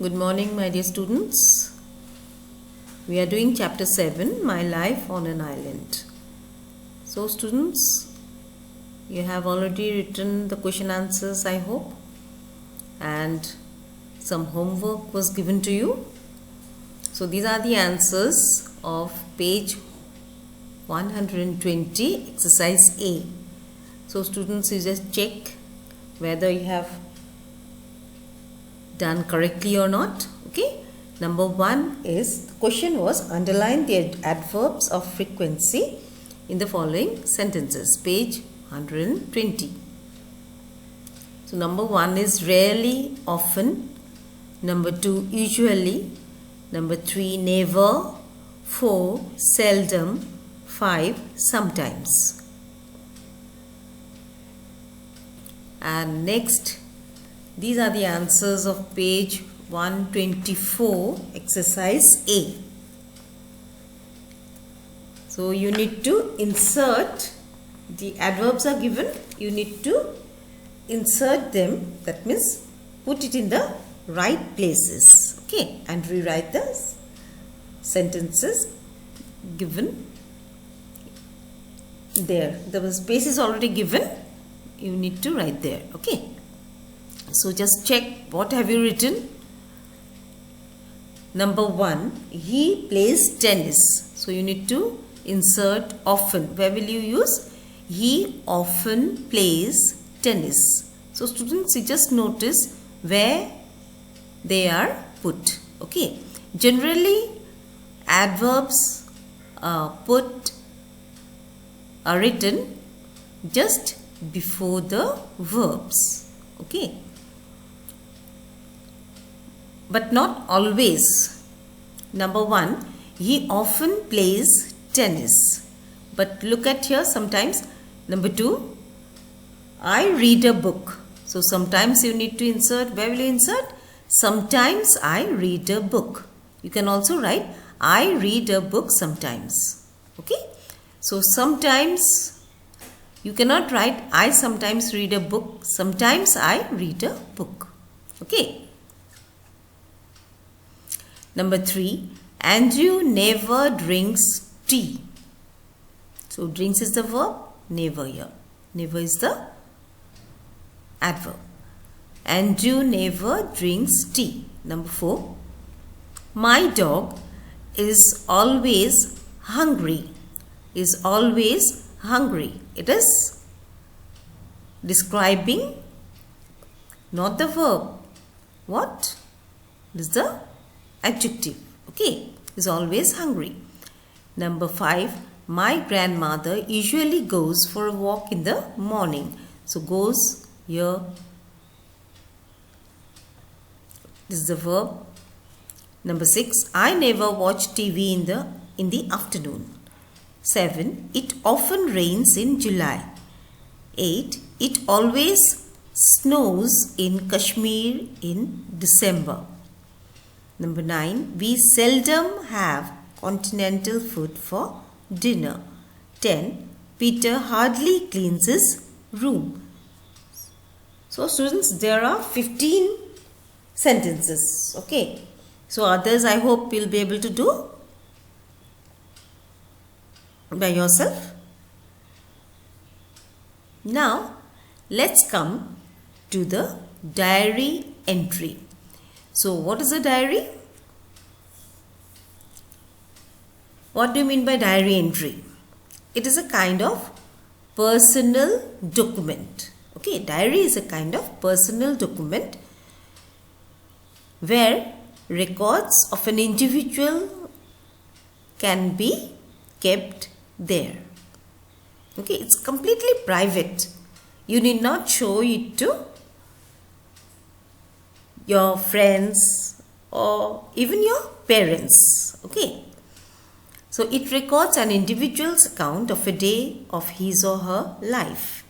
Good morning, my dear students. We are doing chapter 7, My Life on an Island. So students, you have already written the question answers, I hope, and some homework was given to you. So these are the answers of page 120, exercise A. So students, you just check whether you have done correctly or not. Okay, number 1 is, the question was, underline the adverbs of frequency in the following sentences, page 120. So number 1 is rarely, often. Number 2, usually. Number 3, never. 4, seldom. 5, sometimes. And next, these are the answers of page 124, exercise A. So you need to insert, the adverbs are given, you need to insert them, that means put it in the right places, okay, and rewrite the sentences given there. The space is already given, you need to write there, okay. So just check what have you written. Number 1, he plays tennis. So you need to insert often. Where will you use? He often plays tennis. So students, you just notice where they are put. Okay. Generally, adverbs are written just before the verbs. Okay. But not always. Number 1, he often plays tennis. But look at here, sometimes. Number 2, I read a book. So sometimes you need to insert, where will you insert? Sometimes I read a book. You can also write, I read a book sometimes. Okay. So sometimes, you cannot write, I sometimes read a book. Sometimes I read a book. Okay. Number 3, Andrew never drinks tea. So drinks is the verb, never here. Never is the adverb. Andrew never drinks tea. Number 4, my dog is always hungry. Is always hungry. It is describing, not the verb. What? It is the adjective. Okay, is always hungry. Number 5, my grandmother usually goes for a walk in the morning. So goes here. This is the verb. Number 6, I never watch TV in the afternoon. 7, it often rains in July. 8, it always snows in Kashmir in December. Number 9, we seldom have continental food for dinner. 10, Peter hardly cleans his room. So students, there are 15 sentences. Okay. So others, I hope you'll be able to do by yourself. Now, let's come to the diary entry. So, what is a diary? What do you mean by diary entry? It is a kind of personal document. Okay, diary is a kind of personal document where records of an individual can be kept there. Okay, it's completely private. You need not show it to your friends or even your parents. Okay. So it records an individual's account of a day of his or her life.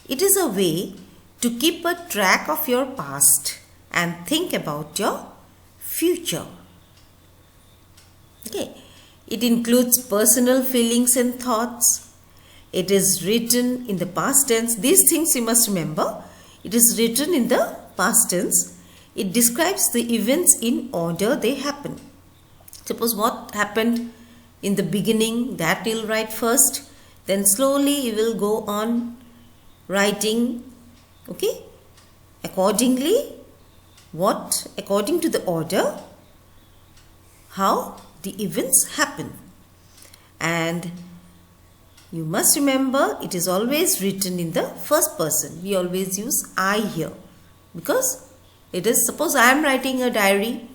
It is a way to keep a track of your past and think about your future. Okay. It includes personal feelings and thoughts. It is written in the past tense. These things you must remember. It is written in the past tense. It describes the events in order they happen. Suppose what happened in the beginning, that you'll write first. Then slowly you will go on writing, okay, accordingly, according to the order, how the events happen. And you must remember, it is always written in the first person. We always use I here, because it is, suppose I am writing a diary,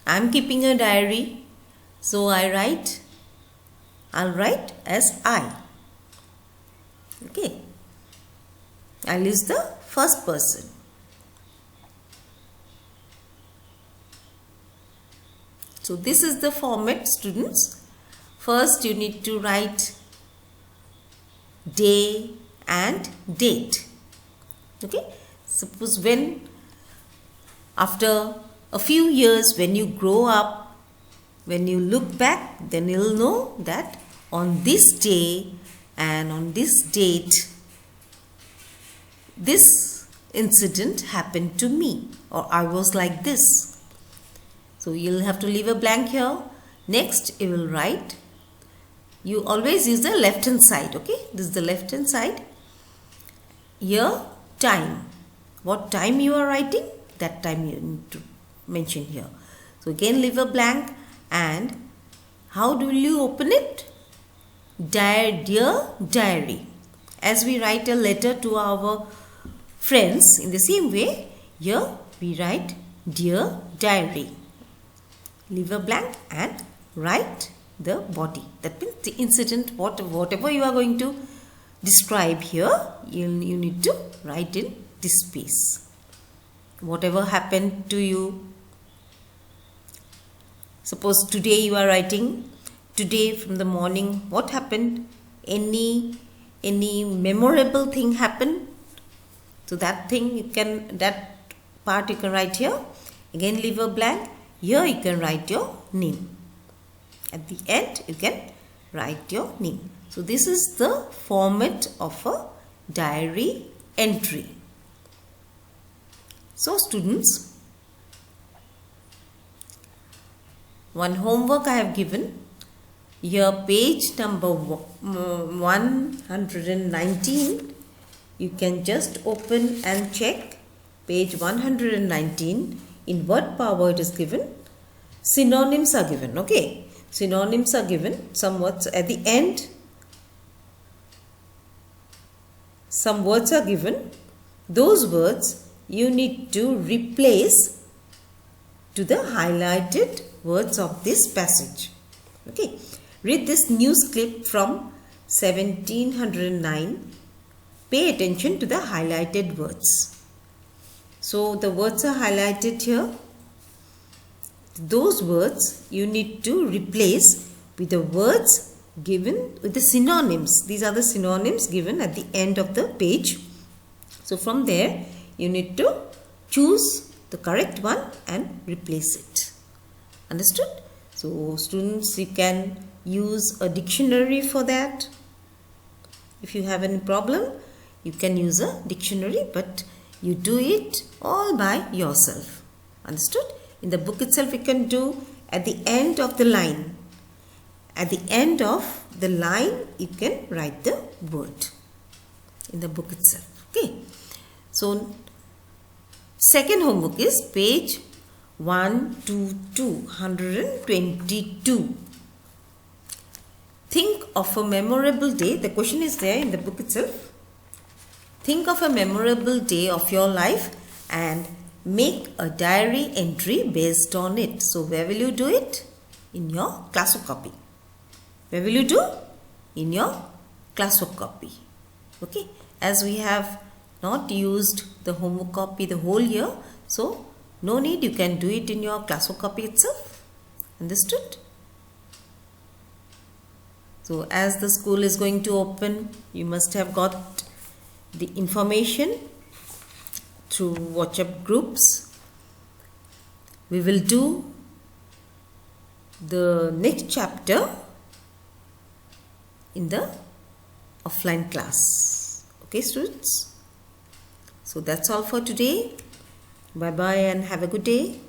I am keeping a diary, so I'll write as I. Okay, I'll use the first person. So this is the format, students. First you need to write day and date. Okay, suppose when after a few years, when you grow up, when you look back, then you'll know that on this day and on this date, this incident happened to me, or I was like this. So you'll have to leave a blank here. Next you will write, you always use the left hand side, okay, this is the left hand side. Here, time, what time you are writing, that time you need to mention here. So again leave a blank, and how do you open it? Dear diary. As we write a letter to our friends, in the same way, here we write dear diary. Leave a blank and write the body. That means the incident, whatever you are going to describe here, you need to write in this space. Whatever happened to you. Suppose today you are writing, today from the morning, what happened? Any memorable thing happened? So that thing that part you can write here. Again leave a blank. Here you can write your name. At the end you can write your name. So this is the format of a diary entry. So students, one homework I have given. Here page number 119. You can just open and check page 119. In word power it is given. Synonyms are given. Okay. Synonyms are given. Some words at the end. Some words are given. Those words you need to replace to the highlighted words of this passage. Okay. Read this news clip from 1709. Pay attention to the highlighted words. So the words are highlighted here. Those words you need to replace with the words given with the synonyms. These are the synonyms given at the end of the page. So from there you need to choose the correct one and replace it. Understood? So students, you can use a dictionary for that. If you have any problem, you can use a dictionary, but you do it all by yourself. Understood? In the book itself you can do at the end of the line. At the end of the line you can write the word in the book itself. Okay. So second homework is page 122. Think of a memorable day. The question is there in the book itself. Think of a memorable day of your life and make a diary entry based on it. So where will you do it? In your classwork copy. Where will you do? In your classwork copy. Okay. As we have not used the homework copy the whole year, so no need, you can do it in your classwork copy itself. Understood? So as the school is going to open, you must have got the information through WhatsApp groups. We will do the next chapter in the offline class. Okay, students? So that's all for today. Bye bye and have a good day.